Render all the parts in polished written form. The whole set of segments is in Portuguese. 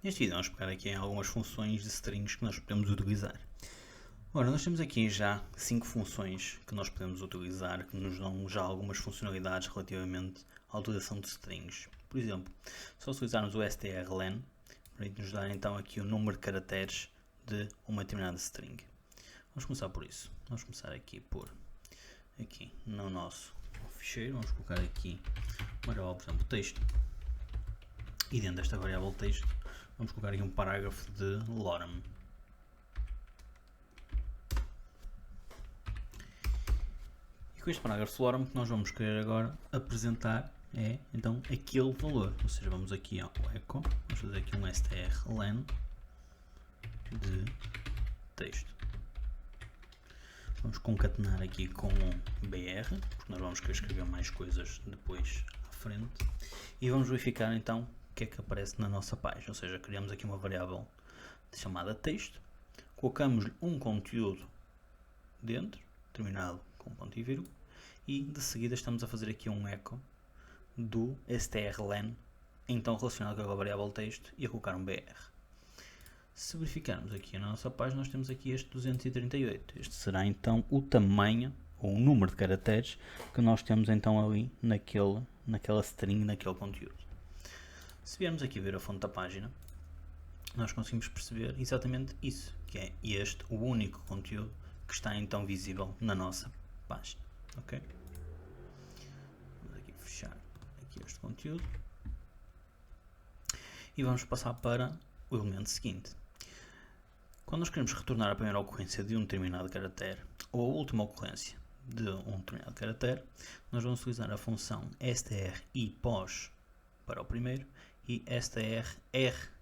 Neste vídeo vamos pegar aqui em algumas funções de strings que nós podemos utilizar. Ora, nós temos aqui já 5 funções que nós podemos utilizar, que nos dão já algumas funcionalidades relativamente à utilização de strings. Por exemplo, se utilizarmos o strlen, para nos dar então aqui o número de caracteres de uma determinada string. Vamos começar por isso. Vamos começar aqui por, aqui no nosso ficheiro, vamos colocar aqui uma variável, por exemplo, texto. E dentro desta variável texto, vamos colocar aqui um parágrafo de lorem. E com este parágrafo de lorem, o que nós vamos querer agora apresentar é então aquele valor. Ou seja, vamos aqui ao echo, vamos fazer aqui um strlen de texto. Vamos concatenar aqui com um br, porque nós vamos querer escrever mais coisas depois à frente. E vamos verificar então o que é que aparece na nossa página. Ou seja, criamos aqui uma variável chamada texto, colocamos-lhe um conteúdo dentro, terminado com ponto e vírgula, e de seguida estamos a fazer aqui um echo do strlen, então relacionado com a variável texto, e a colocar um br. Se verificarmos aqui na nossa página, nós temos aqui este 238. Este será então o tamanho, ou o número de caracteres que nós temos então ali naquela string, naquele conteúdo. Se viermos aqui ver a fonte da página, nós conseguimos perceber exatamente isso, que é este o único conteúdo que está então visível na nossa página. Ok? Vamos aqui fechar aqui este conteúdo e vamos passar para o elemento seguinte. Quando nós queremos retornar a primeira ocorrência de um determinado caractere ou a última ocorrência de um determinado caractere, nós vamos utilizar a função str_i_pos para o primeiro e str_r_i_pos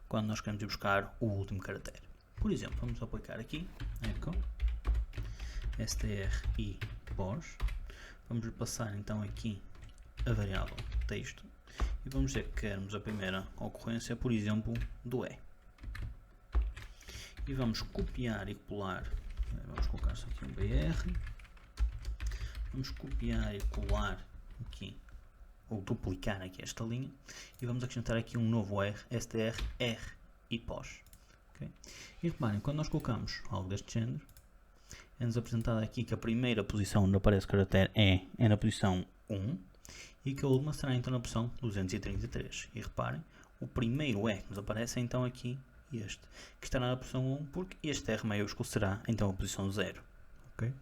quando nós queremos ir buscar o último caractere. Por exemplo, vamos aplicar aqui echo str_i_pos, vamos passar então aqui a variável texto e vamos dizer que queremos a primeira ocorrência, por exemplo, do e. E vamos copiar e colar, vamos colocar só aqui um br, vamos copiar e colar aqui, ou duplicar aqui esta linha, e vamos acrescentar aqui um novo r, str_r_i_pos. Okay? E reparem, quando nós colocamos algo deste género, é-nos apresentado aqui que a primeira posição onde aparece o caractere é na posição 1, e que a última será então na posição 233. E reparem, o primeiro E que nos aparece é então aqui este, que estará na posição 1, porque este R maiúsculo será então a posição 0. Okay?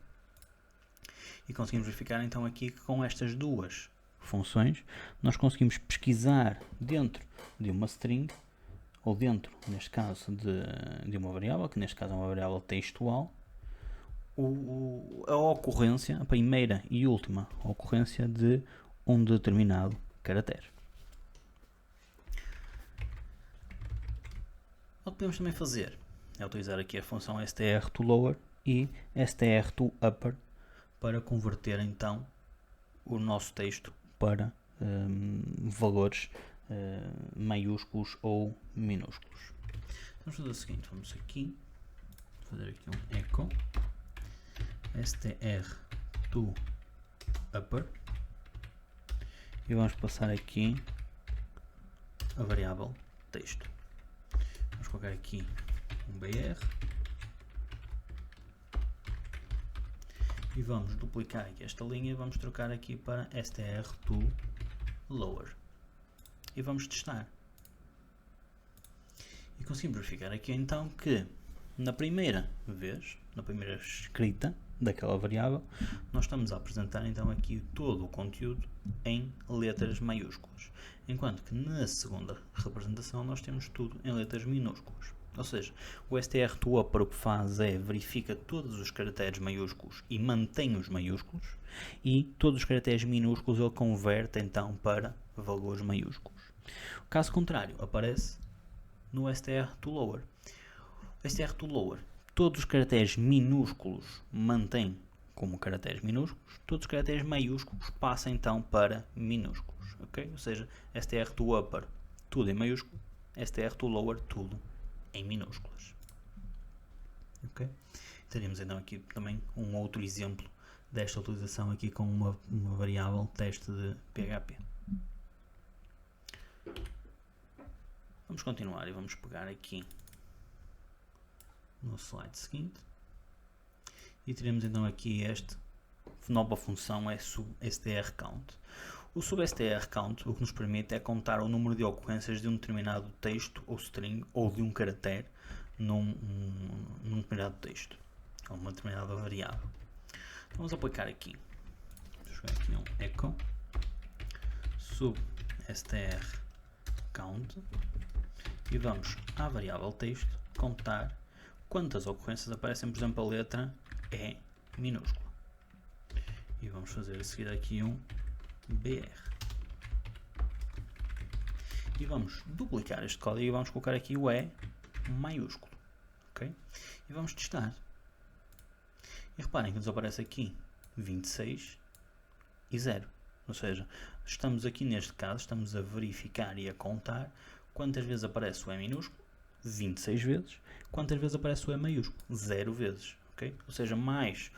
E conseguimos verificar então aqui que com estas duas funções nós conseguimos pesquisar dentro de uma string, ou dentro, neste caso, de uma variável, que neste caso é uma variável textual, a ocorrência, a primeira e última ocorrência de um determinado caractere. O que podemos também fazer é utilizar aqui a função str_to_lower e str_to_upper para converter então o nosso texto para valores maiúsculos ou minúsculos. Vamos fazer o seguinte, vamos aqui fazer aqui um echo str_to_upper e vamos passar aqui a variável texto. Vamos colocar aqui um br e vamos duplicar aqui esta linha e vamos trocar aqui para str_to_lower e vamos testar. E conseguimos verificar aqui então que na primeira vez, na primeira escrita daquela variável, nós estamos a apresentar então aqui todo o conteúdo em letras maiúsculas, enquanto que na segunda representação nós temos tudo em letras minúsculas. Ou seja, o str_to_upper o que faz é verifica todos os caracteres maiúsculos e mantém os maiúsculos, e todos os caracteres minúsculos ele converte então para valores maiúsculos. O caso contrário aparece no str_to_lower. O str_to_lower, todos os caracteres minúsculos mantém como caracteres minúsculos, todos os caracteres maiúsculos passam então para minúsculos. Okay? Ou seja, str_to_upper tudo em maiúsculo, str_to_lower tudo em minúsculas. Okay? Teremos então aqui também um outro exemplo desta utilização aqui com uma variável teste de PHP. Vamos continuar e vamos pegar aqui no slide seguinte e teremos então aqui esta nova função, é substrCount. O substrCount o que nos permite é contar o número de ocorrências de um determinado texto ou string ou de um caractere num determinado texto, ou uma determinada variável. Então vamos aplicar aqui. Vou jogar aqui um echo substrCount e vamos à variável texto contar quantas ocorrências aparecem, por exemplo, a letra E minúscula. E vamos fazer a seguir aqui um BR. E vamos duplicar este código e vamos colocar aqui o E maiúsculo. Okay? E vamos testar. E reparem que nos aparece aqui 26 e 0. Ou seja, estamos aqui neste caso, estamos a verificar e a contar quantas vezes aparece o E minúsculo, 26 vezes, quantas vezes aparece o E maiúsculo, 0 vezes. Okay? Ou seja, mais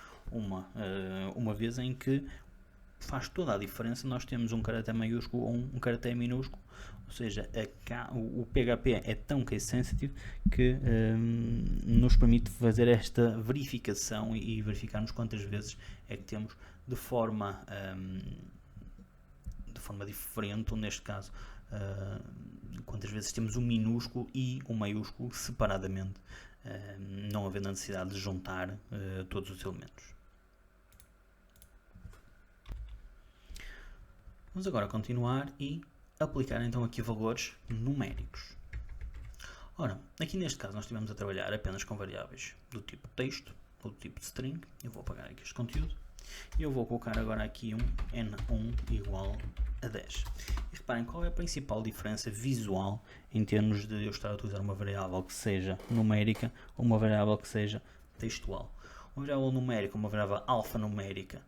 uma vez em que faz toda a diferença nós temos um caractere maiúsculo ou um caractere minúsculo. Ou seja, o PHP é tão case sensitive que nos permite fazer esta verificação e verificarmos quantas vezes é que temos de forma diferente, ou neste caso quantas vezes temos o minúsculo e o maiúsculo separadamente, não havendo a necessidade de juntar todos os elementos. Vamos agora continuar e aplicar então aqui valores numéricos. Ora, aqui neste caso nós estivemos a trabalhar apenas com variáveis do tipo texto ou do tipo string. Eu vou apagar aqui este conteúdo e eu vou colocar agora aqui um n1 igual a 10. E reparem qual é a principal diferença visual em termos de eu estar a utilizar uma variável que seja numérica ou uma variável que seja textual. Uma variável numérica, uma variável alfanumérica,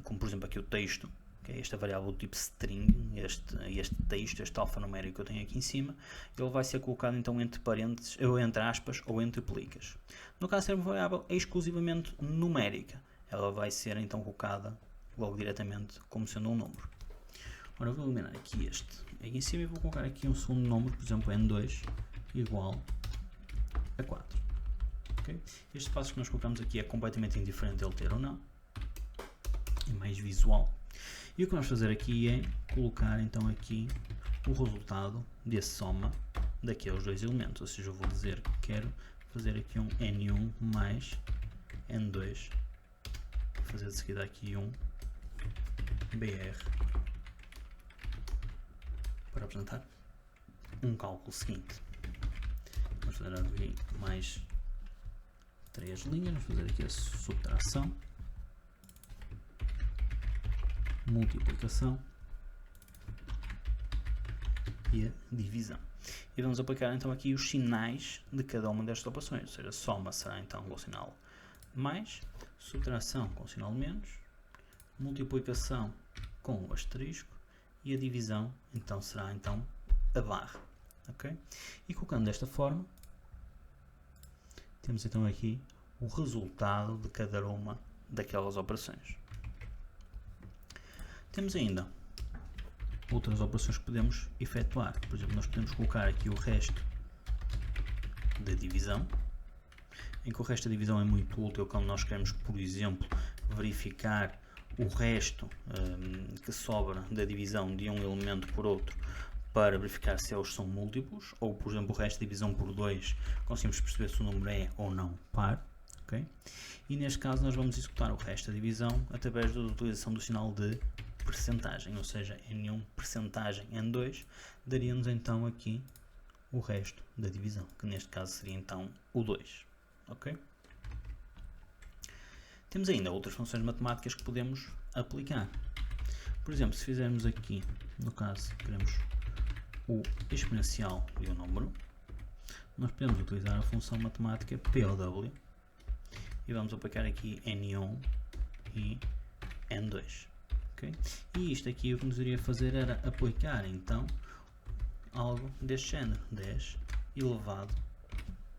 como por exemplo aqui o texto, que é esta variável do tipo string, este texto, este alfanumérico que eu tenho aqui em cima, ele vai ser colocado então entre parênteses, ou entre aspas, ou entre plicas. No caso de ser uma variável exclusivamente numérica, ela vai ser então colocada logo diretamente como sendo um número. Agora eu vou eliminar aqui este aqui em cima e vou colocar aqui um segundo número, por exemplo n2 igual a 4. Okay? Este espaço que nós colocamos aqui é completamente indiferente ele ter ou não, é mais visual. E o que vamos fazer aqui é colocar então aqui o resultado de soma daqueles dois elementos, ou seja, eu vou dizer que quero fazer aqui um n1 mais n2, vou fazer de seguida aqui um br para apresentar um cálculo seguinte. Vamos fazer aqui mais 3 linhas, vamos fazer aqui a subtração, multiplicação e a divisão. E vamos aplicar então aqui os sinais de cada uma destas operações, ou seja, soma será então com o sinal mais, subtração com o sinal menos, multiplicação com o asterisco e a divisão então será então a barra. Okay? E colocando desta forma, temos então aqui o resultado de cada uma daquelas operações. Temos ainda outras operações que podemos efetuar. Por exemplo, nós podemos colocar aqui o resto da divisão, em que o resto da divisão é muito útil quando nós queremos, por exemplo, verificar o resto que sobra da divisão de um elemento por outro para verificar se eles são múltiplos, ou por exemplo o resto da divisão por 2 conseguimos perceber se o número é ou não par. Okay? E neste caso nós vamos executar o resto da divisão através da utilização do sinal de percentagem, ou seja, n1 percentagem n2 daria-nos então aqui o resto da divisão, que neste caso seria então o 2. Okay? Temos ainda outras funções matemáticas que podemos aplicar. Por exemplo, se fizermos aqui, no caso, queremos o exponencial de um número, nós podemos utilizar a função matemática POW e vamos aplicar aqui n1 e n2. Okay? E isto aqui o que nos iria fazer era aplicar então algo deste género, 10 elevado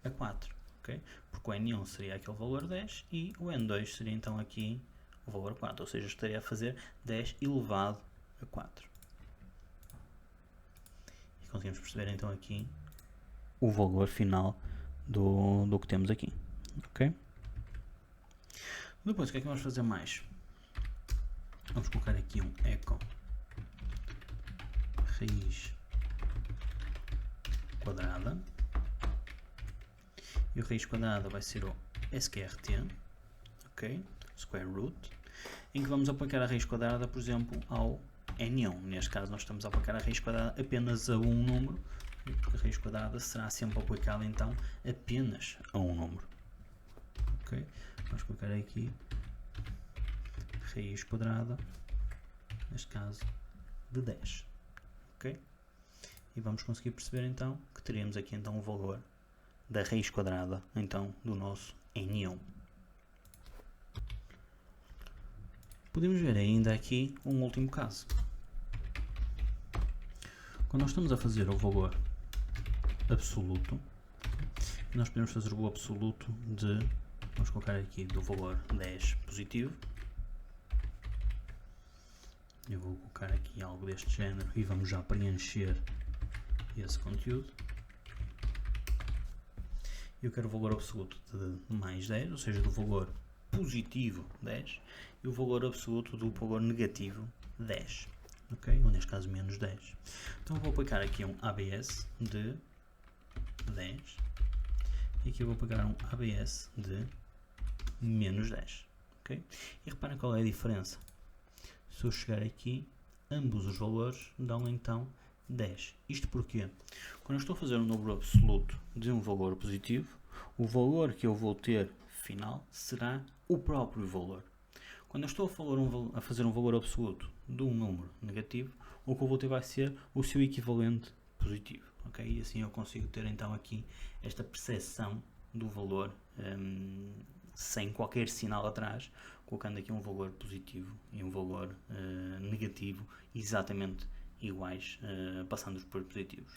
a 4. Okay? Porque o n1 seria aquele valor 10 e o n2 seria então aqui o valor 4, ou seja, estaria a fazer 10 elevado a 4. E conseguimos perceber então aqui o valor final do que temos aqui, ok? Depois o que é que vamos fazer mais? Vamos colocar aqui um echo raiz quadrada, e o raiz quadrada vai ser o sqrt, ok? Square root, em que vamos aplicar a raiz quadrada, por exemplo, ao n1. Neste caso nós estamos a aplicar a raiz quadrada apenas a um número, porque a raiz quadrada será sempre aplicada então apenas a um número, ok? Vamos colocar aqui raiz quadrada, neste caso de 10, ok? E vamos conseguir perceber então que teremos aqui então o valor da raiz quadrada então do nosso n1. Podemos ver ainda aqui um último caso. Quando nós estamos a fazer o valor absoluto, nós podemos fazer o absoluto de, vamos colocar aqui do valor 10 positivo. Eu vou colocar aqui algo deste género e vamos já preencher esse conteúdo. Eu quero o valor absoluto de mais 10, ou seja, do valor positivo 10, e o valor absoluto do valor negativo 10, ok? Ou neste caso menos 10. Então vou aplicar aqui um ABS de 10 e aqui eu vou aplicar um ABS de menos 10, ok? E reparem qual é a diferença. Se eu chegar aqui, ambos os valores dão então 10. Isto porque, quando eu estou a fazer um número absoluto de um valor positivo, o valor que eu vou ter final será o próprio valor. Quando eu estou a fazer um valor absoluto de um número negativo, o que eu vou ter vai ser o seu equivalente positivo, ok? E assim eu consigo ter então aqui esta percepção do valor sem qualquer sinal atrás, colocando aqui um valor positivo e um valor negativo exatamente iguais, passando-os por positivos.